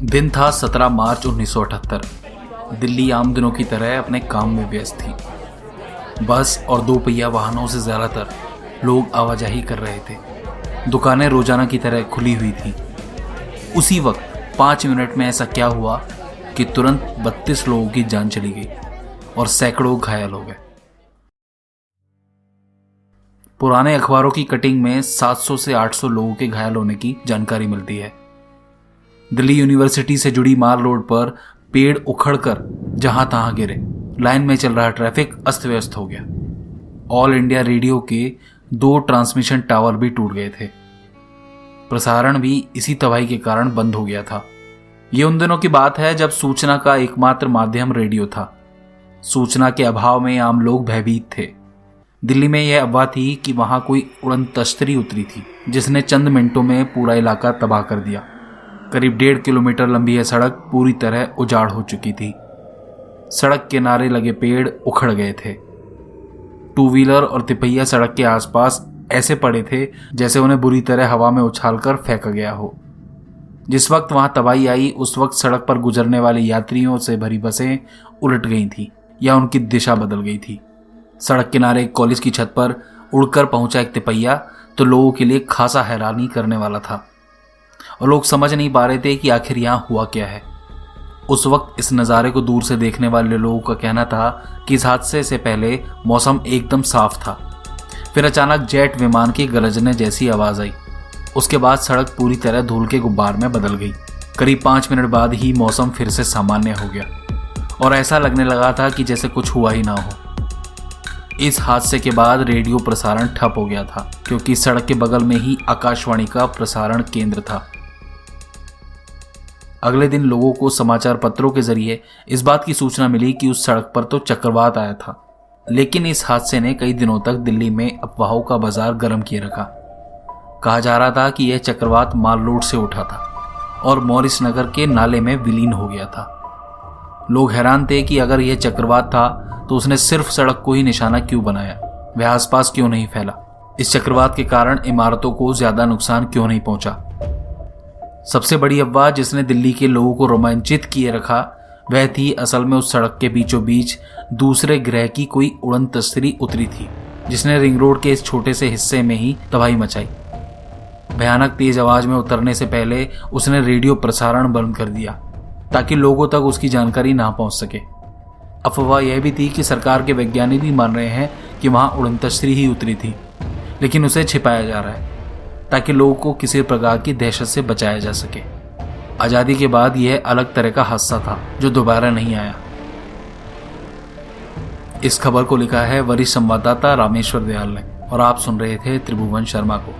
दिन था 17 मार्च 1978। दिल्ली आम दिनों की तरह अपने काम में व्यस्त थी। बस और दो पहिया वाहनों से ज़्यादातर लोग आवाजाही कर रहे थे। दुकानें रोजाना की तरह खुली हुई थी। उसी वक्त 5 मिनट में ऐसा क्या हुआ कि तुरंत 32 लोगों की जान चली गई और सैकड़ों घायल हो गए। पुराने अखबारों की कटिंग में 700 से 800 लोगों के घायल होने की जानकारी मिलती है। दिल्ली यूनिवर्सिटी से जुड़ी माल रोड पर पेड़ उखड़कर जहां तहां गिरे। लाइन में चल रहा ट्रैफिक अस्त व्यस्त हो गया। ऑल इंडिया रेडियो के 2 ट्रांसमिशन टावर भी टूट गए थे। प्रसारण भी इसी तबाही के कारण बंद हो गया था। ये उन दिनों की बात है जब सूचना का एकमात्र माध्यम रेडियो था। सूचना के अभाव में आम लोग भयभीत थे। दिल्ली में यह अफवाह थी कि वहां कोई उड़न तश्तरी उतरी थी जिसने चंद मिनटों में पूरा इलाका तबाह कर दिया। करीब 1.5 किलोमीटर लंबी यह सड़क पूरी तरह उजाड़ हो चुकी थी। सड़क किनारे लगे पेड़ उखड़ गए थे। 2 व्हीलर और तिपहिया सड़क के आसपास ऐसे पड़े थे जैसे उन्हें बुरी तरह हवा में उछालकर फेंका गया हो। जिस वक्त वहां तबाही आई उस वक्त सड़क पर गुजरने वाले यात्रियों से भरी बसें उलट गई थीं या उनकी दिशा बदल गई थी। सड़क किनारे एक कॉलेज की छत पर उड़कर पहुंचा एक तिपहिया तो लोगों के लिए खासा हैरानी करने वाला था और लोग समझ नहीं पा रहे थे कि आखिर यहां हुआ क्या है। उस वक्त इस नज़ारे को दूर से देखने वाले लोगों का कहना था कि इस हादसे से पहले मौसम एकदम साफ था। फिर अचानक जेट विमान की गरजने जैसी आवाज आई। उसके बाद सड़क पूरी तरह धूल के गुब्बार में बदल गई। करीब 5 मिनट बाद ही मौसम फिर से सामान्य हो गया और ऐसा लगने लगा था कि जैसे कुछ हुआ ही ना हो। इस हादसे के बाद रेडियो प्रसारण ठप हो गया था क्योंकि सड़क के बगल में ही आकाशवाणी का प्रसारण केंद्र था। अगले दिन लोगों को समाचार पत्रों के जरिए इस बात की सूचना मिली कि उस सड़क पर तो चक्रवात आया था। लेकिन इस हादसे ने कई दिनों तक दिल्ली में अफवाहों का बाजार गर्म किए रखा। कहा जा रहा था कि यह चक्रवात माल रोड से उठा था और मॉरिस नगर के नाले में विलीन हो गया था। लोग हैरान थे कि अगर यह चक्रवात था तो उसने सिर्फ सड़क को ही निशाना क्यों बनाया, वह आसपास क्यों नहीं फैला। इस चक्रवात के कारण इमारतों को ज्यादा नुकसान क्यों नहीं पहुंचा। सबसे बड़ी अफवाह जिसने दिल्ली के लोगों को रोमांचित किए रखा वह थी असल में उस सड़क के बीचों बीच दूसरे ग्रह की कोई उड़न तश्तरी उतरी थी जिसने रिंग रोड के इस छोटे से हिस्से में ही तबाही मचाई। भयानक तेज आवाज में उतरने से पहले उसने रेडियो प्रसारण बंद कर दिया ताकि लोगों तक उसकी जानकारी ना पहुंच सके। अफवाह यह भी थी कि सरकार के वैज्ञानिक भी मान रहे हैं कि वहां उड़न तश्तरी ही उतरी थी, लेकिन उसे छिपाया जा रहा है ताकि लोगों को किसी प्रकार की दहशत से बचाया जा सके। आज़ादी के बाद यह अलग तरह का हादसा था जो दोबारा नहीं आया। इस खबर को लिखा है वरिष्ठ संवाददाता रामेश्वर दयाल ने और आप सुन रहे थे त्रिभुवन शर्मा को।